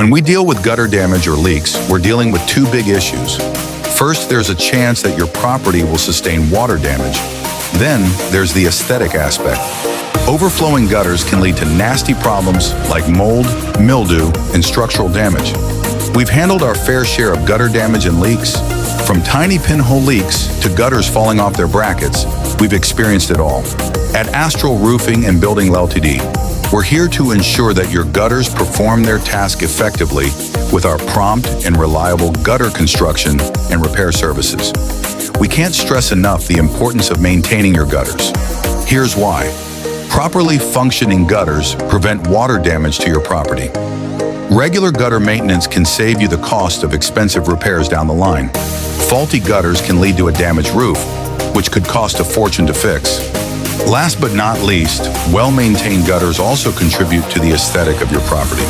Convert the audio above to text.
When we deal with gutter damage or leaks, we're dealing with two big issues. First, there's a chance that your property will sustain water damage. Then, there's the aesthetic aspect. Overflowing gutters can lead to nasty problems like mold, mildew, and structural damage. We've handled our fair share of gutter damage and leaks. From tiny pinhole leaks to gutters falling off their brackets, we've experienced it all. At Astral Roofing and Building Ltd., we're here to ensure that your gutters perform their task effectively with our prompt and reliable gutter construction and repair services. We can't stress enough the importance of maintaining your gutters. Here's why. Properly functioning gutters prevent water damage to your property. Regular gutter maintenance can save you the cost of expensive repairs down the line. Faulty gutters can lead to a damaged roof, which could cost a fortune to fix. Last but not least, well-maintained gutters also contribute to the aesthetic of your property.